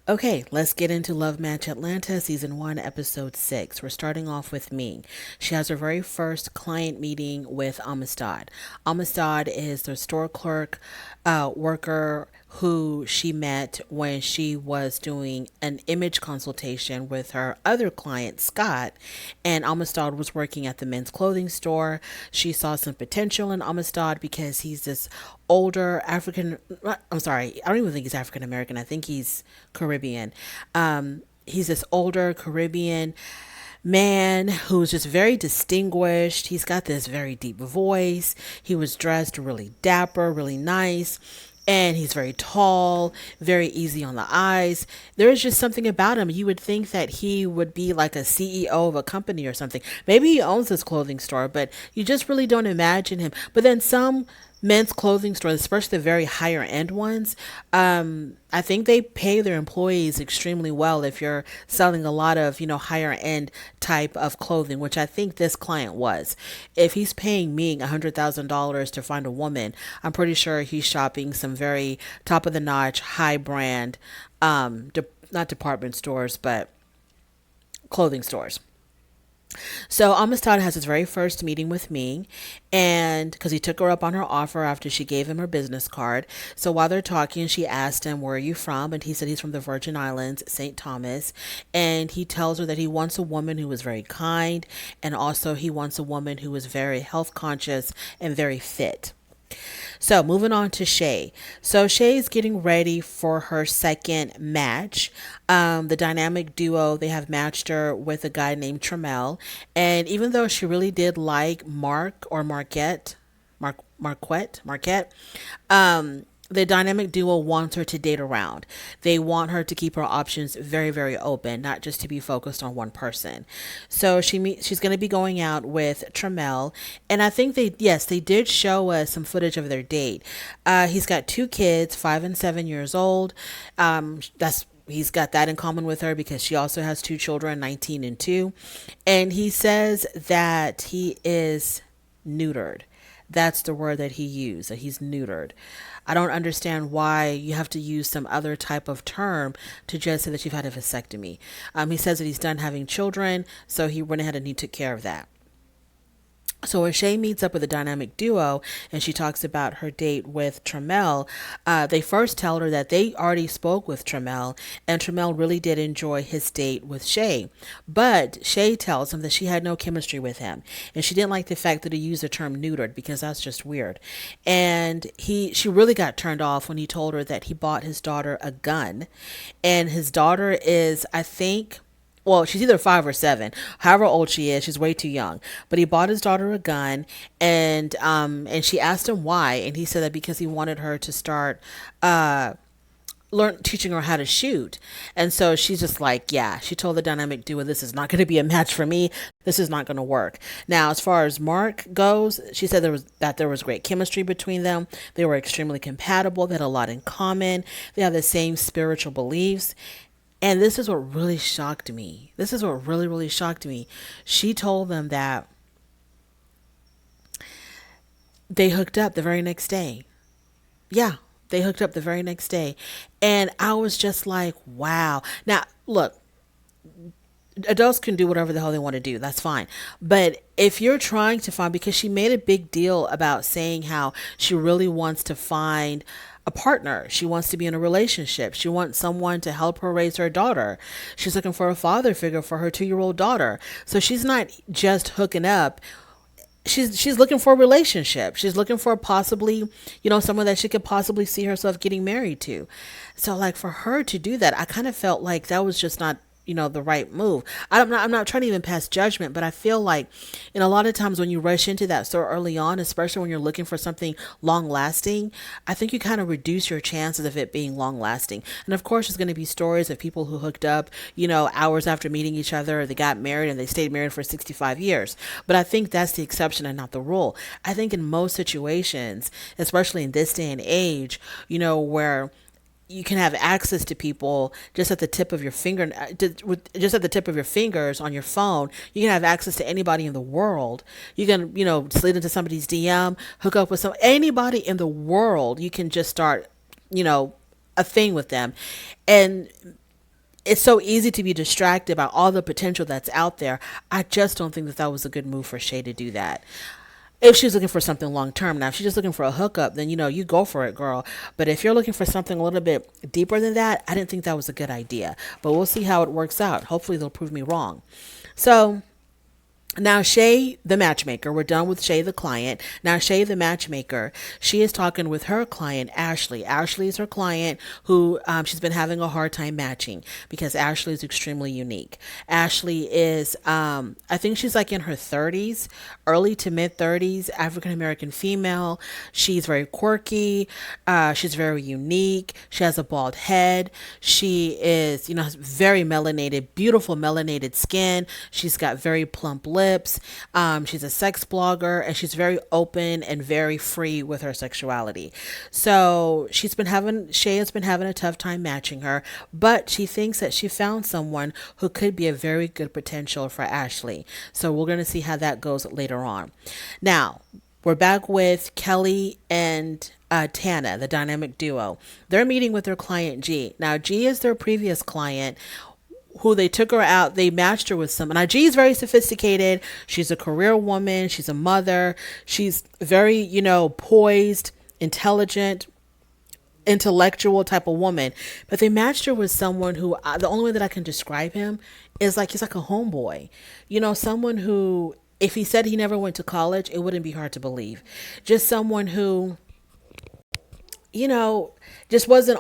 Okay, let's get into Love Match Atlanta, Season 1, Episode 6. We're starting off with Ming. She has her very first client meeting with Amistad. Amistad is the store clerk worker who she met when she was doing an image consultation with her other client, Scott. And Amistad was working at the men's clothing store. She saw some potential in Amistad because he's this older African. I'm sorry, I don't even think he's African American. I think he's Caribbean. He's this older Caribbean man who's just very distinguished. He's got this very deep voice. He was dressed really dapper, really nice. And he's very tall, very easy on the eyes. There is just something about him. You would think that he would be like a CEO of a company or something. Maybe he owns this clothing store, but you just really don't imagine him. But then some men's clothing stores, especially the very higher end ones, I think they pay their employees extremely well if you're selling a lot of, higher end type of clothing, which I think this client was. If he's paying me $100,000 to find a woman, I'm pretty sure he's shopping some very top of the notch, high brand, not department stores, but clothing stores. So Amistad has his very first meeting with Ming, and because he took her up on her offer after she gave him her business card. So while they're talking, she asked him, "Where are you from?" And he said he's from the Virgin Islands, St. Thomas. And he tells her that he wants a woman who is very kind, and also he wants a woman who is very health conscious and very fit. So moving on to Shay. So Shay's getting ready for her second match. The dynamic duo, they have matched her with a guy named Tremel. And even though she really did like Mark or Marquette, Marquette, the dynamic duo wants her to date around. They want her to keep her options very, very open, not just to be focused on one person. So she's going to be going out with Tremel, and I think they did show us some footage of their date. He's got two kids, 5 and 7 years old. That's He's got that in common with her because she also has two children, 19 and 2. And he says that he is neutered. That's the word that he used, that he's neutered. I don't understand why you have to use some other type of term to just say that you've had a vasectomy. He says that he's done having children, so he went ahead and he took care of that. So when Shay meets up with the dynamic duo and she talks about her date with Tremel, they first tell her that they already spoke with Tremel and Tremel really did enjoy his date with Shay. But Shay tells him that she had no chemistry with him and she didn't like the fact that he used the term neutered because that's just weird. And she really got turned off when he told her that he bought his daughter a gun, and his daughter is, I think, well, she's either 5 or 7. However old she is, she's way too young. But he bought his daughter a gun, and she asked him why, and he said that because he wanted her to start learn teaching her how to shoot. And so she's just like, yeah. She told the dynamic duo, "This is not going to be a match for me. This is not going to work." Now, as far as Mark goes, she said there was great chemistry between them. They were extremely compatible. They had a lot in common. They have the same spiritual beliefs. And this is what really shocked me. This is what really, really shocked me. She told them that they hooked up the very next day. Yeah, they hooked up the very next day. And I was just like, wow. Now, look, adults can do whatever the hell they want to do. That's fine. But if you're trying to find, because she made a big deal about saying how she really wants to find a partner. She wants to be in a relationship. She wants someone to help her raise her daughter. She's looking for a father figure for her 2-year old daughter. So she's not just hooking up. She's looking for a relationship. She's looking for possibly, someone that she could possibly see herself getting married to. So like for her to do that, I kind of felt like that was just not the right move. I'm not trying to even pass judgment, but I feel like, a lot of times when you rush into that so early on, especially when you're looking for something long lasting, I think you kind of reduce your chances of it being long lasting. And of course, there's going to be stories of people who hooked up, hours after meeting each other, they got married and they stayed married for 65 years. But I think that's the exception and not the rule. I think in most situations, especially in this day and age, where you can have access to people just at the tip of your finger, just at the tip of your fingers on your phone. You can have access to anybody in the world. You can, slid into somebody's DM, hook up with anybody in the world. You can just start, a thing with them. And it's so easy to be distracted by all the potential that's out there. I just don't think that that was a good move for Shay to do that. If she's looking for something long term, now if she's just looking for a hookup, then you go for it, girl. But if you're looking for something a little bit deeper than that, I didn't think that was a good idea. But we'll see how it works out. Hopefully, they'll prove me wrong. So now, Shay, the matchmaker, we're done with Shay, the client. Now, Shay, the matchmaker, she is talking with her client, Ashley. Ashley is her client who she's been having a hard time matching because Ashley is extremely unique. Ashley is, I think she's like in her 30s, early to mid 30s, African American female. She's very quirky. She's very unique. She has a bald head. She is, has very melanated, beautiful melanated skin. She's got very plump lips. She's a sex blogger and she's very open and very free with her sexuality. So Shay has been having a tough time matching her, but she thinks that she found someone who could be a very good potential for Ashley. So we're going to see how that goes later on. Now, we're back with Kelly and Tana, the dynamic duo. They're meeting with their client G. Now, G is their previous client who they took her out. They matched her with someone. Now, G is very sophisticated. She's a career woman. She's a mother. She's very, poised, intelligent, intellectual type of woman. But they matched her with someone who, the only way that I can describe him is like he's like a homeboy. Someone who, if he said he never went to college, it wouldn't be hard to believe. Just someone who, just wasn't,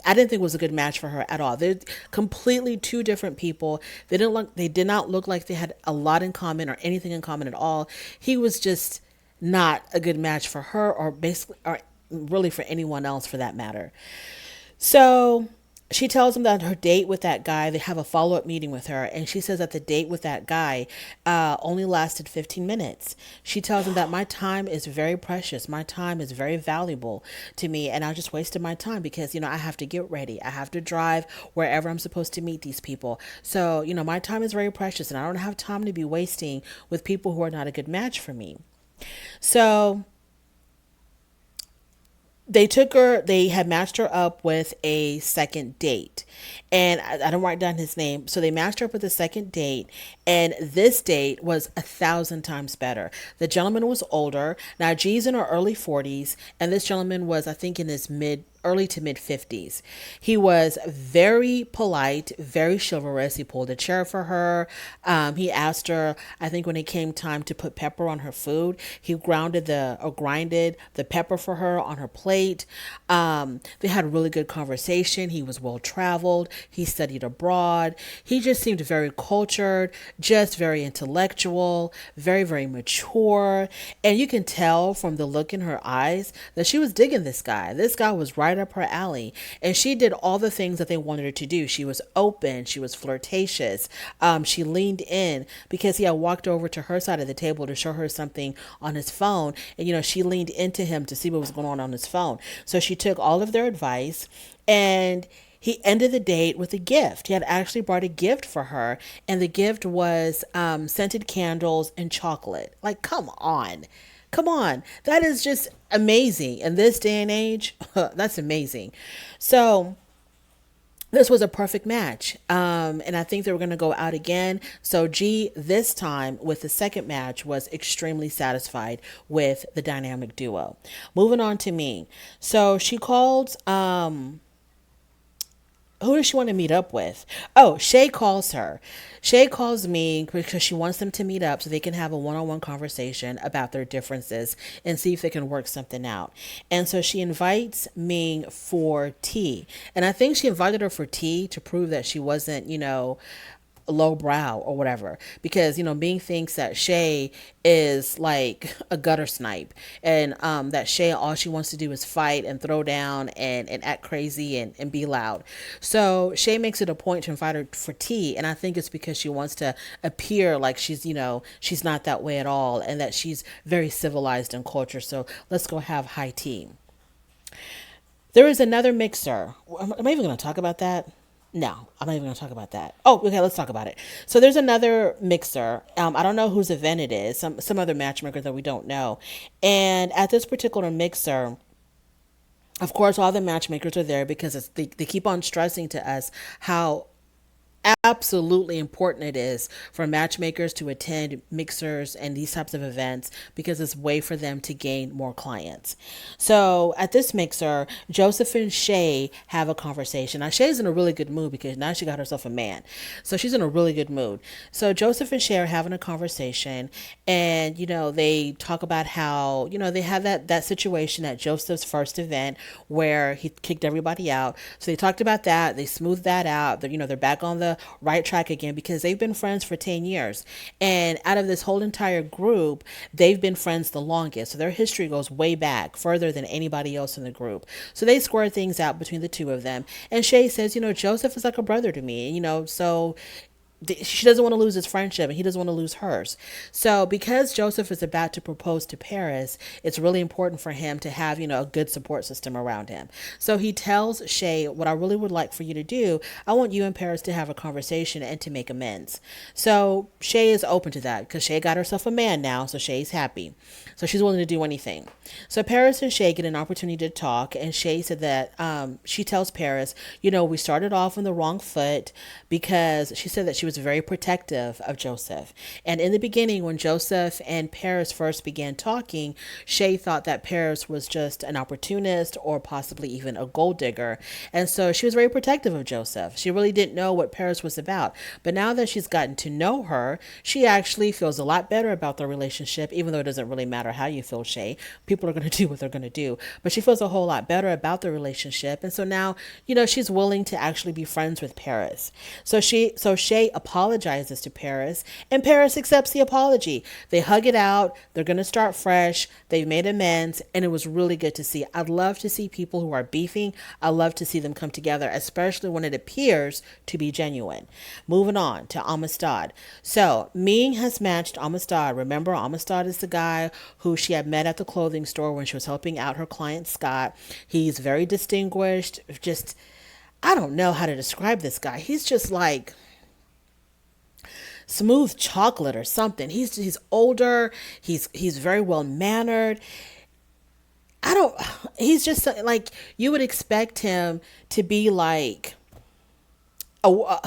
I didn't think was a good match for her at all. They're completely two different people. They did not look like they had a lot in common or anything in common at all. He was just not a good match for her or basically, or really for anyone else for that matter. So she tells him that her date with that guy, they have a follow-up meeting with her, and she says that the date with that guy only lasted 15 minutes. She tells him that my time is very precious. My time is very valuable to me, and I just wasted my time because, I have to get ready. I have to drive wherever I'm supposed to meet these people. So, my time is very precious, and I don't have time to be wasting with people who are not a good match for me. So they had matched her up with a second date. And I don't write down his name. So they matched her up with a second date. And this date was 1,000 times better. The gentleman was older. Now, G's in her early 40s. And this gentleman was, I think, in his early to mid 50s. He was very polite, very chivalrous. He pulled a chair for her. He asked her, I think when it came time to put pepper on her food, he grinded the pepper for her on her plate. They had a really good conversation. He was well traveled. He studied abroad. He just seemed very cultured, just very intellectual, very, very mature. And you can tell from the look in her eyes that she was digging this guy. This guy was right up her alley. And she did all the things that they wanted her to do. She was open. She was flirtatious. She leaned in because he had walked over to her side of the table to show her something on his phone. And, she leaned into him to see what was going on his phone. So she took all of their advice and he ended the date with a gift. He had actually brought a gift for her, and the gift was scented candles and chocolate. Like, come on. Come on. That is just amazing. In this day and age, that's amazing. So this was a perfect match. And I think they were going to go out again. So G, this time with the second match, was extremely satisfied with the dynamic duo. Moving on to me. So she called, who does she want to meet up with? Oh, Shay calls her. Shay calls me because she wants them to meet up so they can have a one-on-one conversation about their differences and see if they can work something out. And so she invites Ming for tea. And I think she invited her for tea to prove that she wasn't, lowbrow or whatever, because Ming thinks that Shay is like a gutter snipe, and that Shay, all she wants to do is fight and throw down and act crazy and be loud. So Shay makes it a point to invite her for tea, and I think it's because she wants to appear like she's she's not that way at all, and that she's very civilized in culture. So let's go have high tea. There is another mixer. Am I even going to talk about that? No, I'm not even going to talk about that. Oh, okay, let's talk about it. So there's another mixer. I don't know whose event it is. Some other matchmaker that we don't know. And at this particular mixer, of course, all the matchmakers are there because they keep on stressing to us how absolutely important it is for matchmakers to attend mixers and these types of events because it's a way for them to gain more clients. So at this mixer, Joseph and Shay have a conversation. Now Shay's in a really good mood because now she got herself a man. So she's in a really good mood. So Joseph and Shay are having a conversation, and they talk about how, they have that situation at Joseph's first event where he kicked everybody out. So they talked about that, they smoothed that out. They're back on the right track again because they've been friends for 10 years. And out of this whole entire group, they've been friends the longest. So their history goes way back, further than anybody else in the group. So they squared things out between the two of them. And Shay says, Joseph is like a brother to me, so she doesn't want to lose his friendship and he doesn't want to lose hers. So because Joseph is about to propose to Paris, it's really important for him to have, a good support system around him. So he tells Shay, what I really would like for you to do, I want you and Paris to have a conversation and to make amends. So Shay is open to that because Shay got herself a man now, so Shay's happy. So she's willing to do anything. So Paris and Shay get an opportunity to talk, and Shay said that she tells Paris, we started off on the wrong foot because she said that she was very protective of Joseph. And in the beginning, when Joseph and Paris first began talking, Shay thought that Paris was just an opportunist or possibly even a gold digger. And so she was very protective of Joseph. She really didn't know what Paris was about. But now that she's gotten to know her, she actually feels a lot better about their relationship, even though it doesn't really matter how you feel, Shay. People are going to do what they're going to do. But she feels a whole lot better about the relationship. And so now, she's willing to actually be friends with Paris. So Shay apologizes to Paris, and Paris accepts the apology. They hug it out. They're going to start fresh. They've made amends, and it was really good to see. I'd love to see people who are beefing. I love to see them come together, especially when it appears to be genuine. Moving on to Amistad. So Ming has matched Amistad. Remember, Amistad is the guy who she had met at the clothing store when she was helping out her client Scott. He's very distinguished. Just, I don't know how to describe this guy. He's just like smooth chocolate or something. He's older. He's very well mannered. I don't. He's just like you would expect him to be like a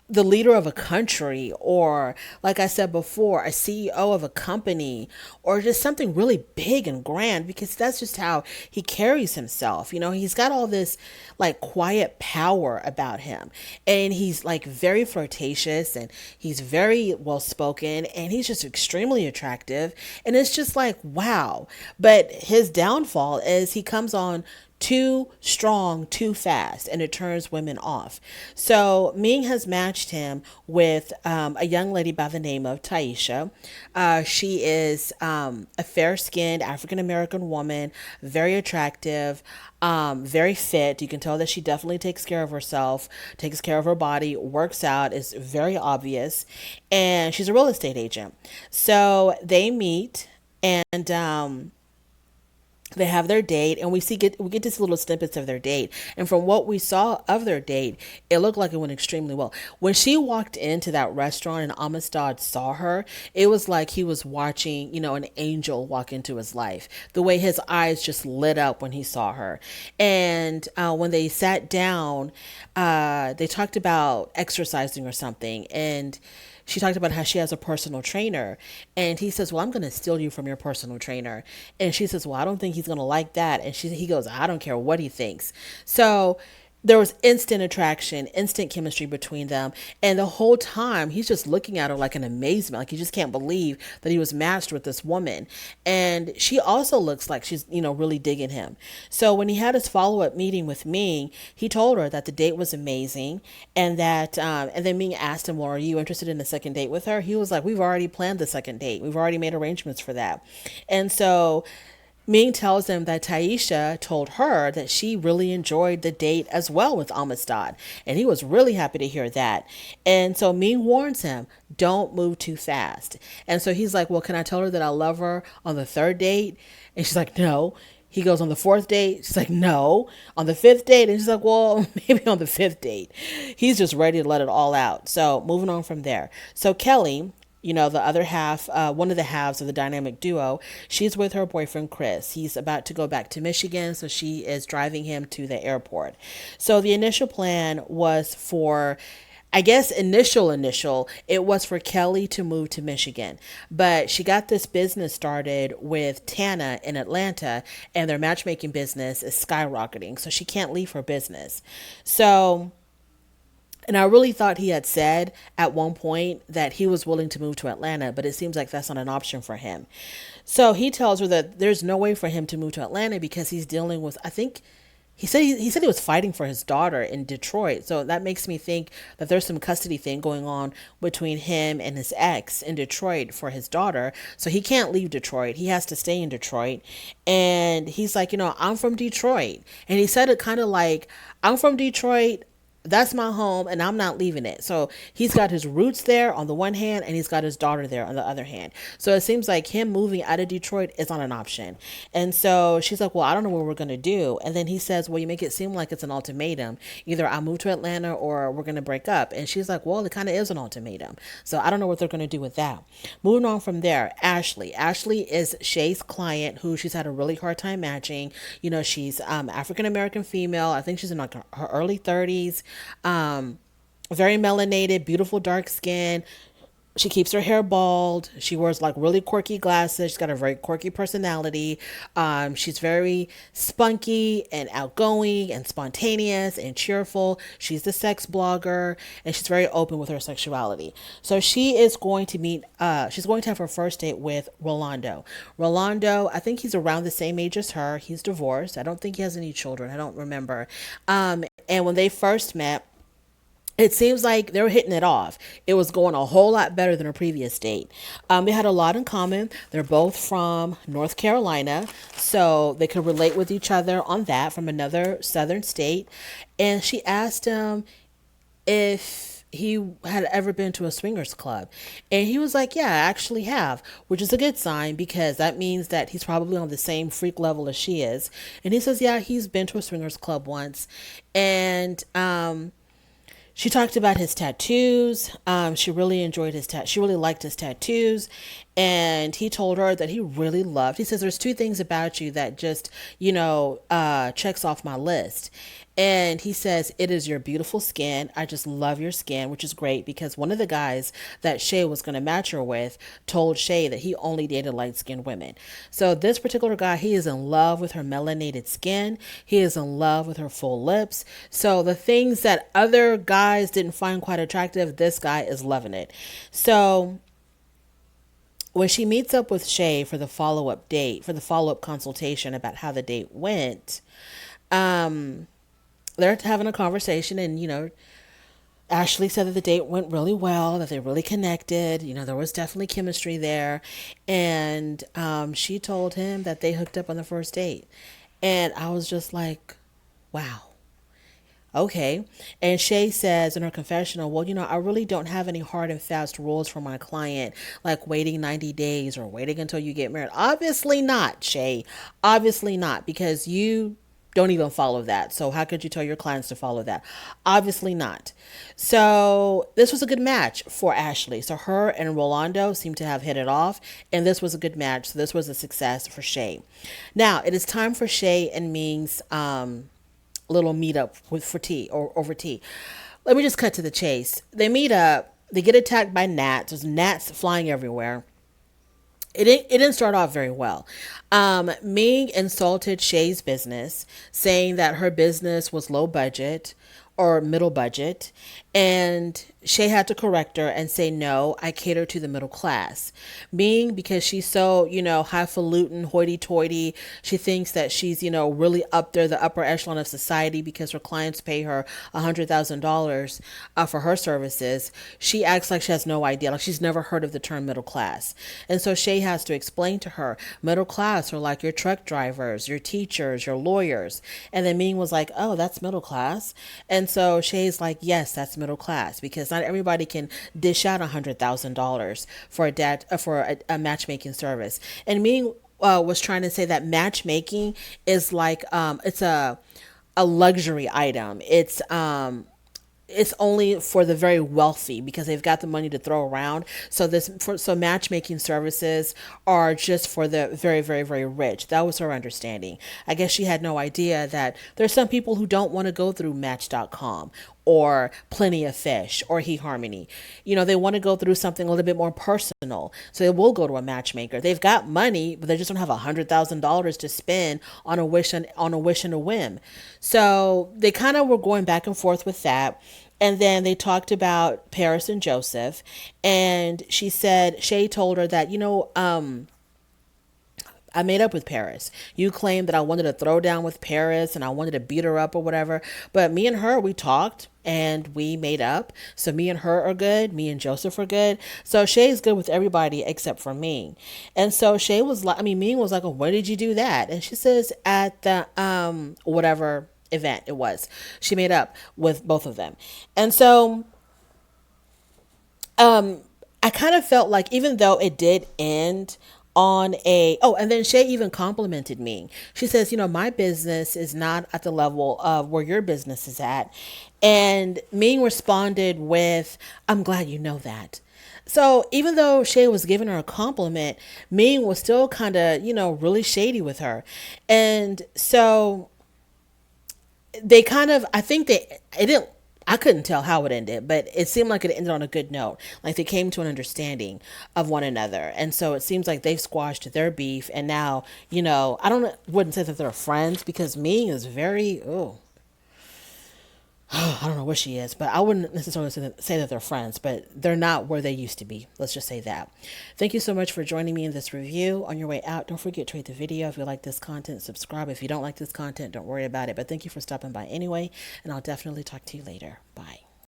the leader of a country, or like I said before, a CEO of a company, or just something really big and grand, because that's just how he carries himself. He's got all this like quiet power about him, and he's like very flirtatious, and he's very well spoken, and he's just extremely attractive, and it's just like wow. But his downfall is he comes on too strong, too fast, and it turns women off. So Ming has matched him with a young lady by the name of Taisha. She is a fair-skinned African American woman, very attractive, very fit. You can tell that she definitely takes care of herself, takes care of her body, works out, is very obvious, and she's a real estate agent. So they meet, and they have their date, and we get to see little snippets of their date. And from what we saw of their date, it looked like it went extremely well. When she walked into that restaurant and Amistad saw her, it was like he was watching, an angel walk into his life. The way his eyes just lit up when he saw her. And when they sat down, they talked about exercising or something, and she talked about how she has a personal trainer, and he says, well, I'm going to steal you from your personal trainer. And she says, well, I don't think he's going to like that. And he goes, I don't care what he thinks. So there was instant attraction, instant chemistry between them. And the whole time he's just looking at her like an amazement. Like he just can't believe that he was matched with this woman. And she also looks like she's, really digging him. So when he had his follow-up meeting with Ming, he told her that the date was amazing, and that, and then Ming asked him, well, are you interested in a second date with her? He was like, we've already planned the second date. We've already made arrangements for that. And so Ming tells him that Taisha told her that she really enjoyed the date as well with Amistad, and he was really happy to hear that. And so Ming warns him, don't move too fast. And so he's like, well, can I tell her that I love her on the third date? And she's like, no. He goes, on the fourth date? She's like, no. On the fifth date? And she's like, well, maybe on the fifth date. He's just ready to let it all out. So moving on from there. So Kelly, the other half, one of the halves of the dynamic duo, she's with her boyfriend, Chris. He's about to go back to Michigan, so she is driving him to the airport. So the initial plan was for I guess initial, it was for Kelly to move to Michigan. But she got this business started with Tana in Atlanta, and their matchmaking business is skyrocketing. So she can't leave her business. So, and I really thought he had said at one point that he was willing to move to Atlanta, but it seems like that's not an option for him. So he tells her that there's no way for him to move to Atlanta because he's dealing with, I think, he said he was fighting for his daughter in Detroit. So that makes me think that there's some custody thing going on between him and his ex in Detroit for his daughter. So he can't leave Detroit. He has to stay in Detroit. And he's like, I'm from Detroit. And he said it kind of like, I'm from Detroit, that's my home and I'm not leaving it. So he's got his roots there on the one hand and he's got his daughter there on the other hand. So it seems like him moving out of Detroit is not an option. And so she's like, well, I don't know what we're going to do. And then he says, well, you make it seem like it's an ultimatum. Either I move to Atlanta or we're going to break up. And she's like, well, it kind of is an ultimatum. So I don't know what they're going to do with that. Moving on from there, Ashley. Ashley is Shay's client who she's had a really hard time matching. She's African American female. I think she's in like her early 30s. Very melanated, beautiful dark skin. She keeps her hair bald. She wears like really quirky glasses. She's got a very quirky personality. She's very spunky and outgoing and spontaneous and cheerful. She's the sex blogger and she's very open with her sexuality. So she is going to meet, she's going to have her first date with Rolando. Rolando, I think he's around the same age as her. He's divorced. I don't think he has any children. I don't remember. And when they first met, it seems like they were hitting it off. It was going a whole lot better than a previous date. They had a lot in common. They're both from North Carolina, so they could relate with each other on that from another southern state. And she asked him if he had ever been to a swingers club. And he was like, yeah, I actually have, which is a good sign because that means that he's probably on the same freak level as she is. And he says, yeah, he's been to a swingers club once. And, she talked about his tattoos. She really enjoyed his She really liked his tattoos, and he told her that he really loved. He says, "There's two things about you that just, checks off my list." And he says, it is your beautiful skin. I just love your skin, which is great because one of the guys that Shay was going to match her with told Shay that he only dated light skinned women. So this particular guy, he is in love with her melanated skin. He is in love with her full lips. So the things that other guys didn't find quite attractive, this guy is loving it. So when she meets up with Shay for the follow-up date, for the follow-up consultation about how the date went, they're having a conversation and, Ashley said that the date went really well, that they really connected. There was definitely chemistry there. And she told him that they hooked up on the first date. And I was just like, wow. Okay. And Shay says in her confessional, well, I really don't have any hard and fast rules for my client, like waiting 90 days or waiting until you get married. Obviously not, Shay. Obviously not, because you don't even follow that. So how could you tell your clients to follow that? Obviously not. So this was a good match for Ashley. So her and Rolando seemed to have hit it off, and this was a good match. So this was a success for Shay. Now it is time for Shay and Ming's little meetup for tea or over tea. Let me just cut to the chase. They meet up. They get attacked by gnats. There's gnats flying everywhere. It didn't start off very well. Ming insulted Shay's business, saying that her business was low budget or middle budget, and Shay had to correct her and say, no, I cater to the middle class. Ming, because she's so, highfalutin, hoity-toity, she thinks that she's, really up there, the upper echelon of society because her clients pay her $100,000 for her services. She acts like she has no idea, like she's never heard of the term middle class. And so Shay has to explain to her, middle class are like your truck drivers, your teachers, your lawyers. And then Ming was like, oh, that's middle class. And so Shay's like, yes, that's middle class, because not everybody can dish out $100,000 for a matchmaking service. And Ming was trying to say that matchmaking is like it's a luxury item. It's only for the very wealthy because they've got the money to throw around. So matchmaking services are just for the very, very, very rich. That was her understanding. I guess she had no idea that there's some people who don't want to go through Match.com or Plenty of Fish or eHarmony. You know, they want to go through something a little bit more personal. So they will go to a matchmaker. They've got money, but they just don't have $100,000 to spend on a wish and a whim. So they kind of were going back and forth with that. And then they talked about Paris and Joseph. And she said, Shay told her that, I made up with Paris. You claimed that I wanted to throw down with Paris and I wanted to beat her up or whatever. But me and her, we talked and we made up. So me and her are good. Me and Joseph are good. So Shay's good with everybody except for me. And so Shay was like, Ming was like, oh, where did you do that? And she says at the, whatever event it was, she made up with both of them. And so I kind of felt like even though it did end on and then Shay even complimented me. She says, my business is not at the level of where your business is at. And Ming responded with, I'm glad you know that. So even though Shay was giving her a compliment, Ming was still kind of, really shady with her. And so they kind of, I think it didn't, I couldn't tell how it ended, but it seemed like it ended on a good note. Like they came to an understanding of one another. And so it seems like they've squashed their beef. And now, wouldn't say that they're friends because Ming is very, I don't know what she is, but I wouldn't necessarily say that they're friends, but they're not where they used to be. Let's just say that. Thank you so much for joining me in this review. On your way out, don't forget to rate the video. If you like this content, subscribe. If you don't like this content, don't worry about it. But thank you for stopping by anyway, and I'll definitely talk to you later. Bye.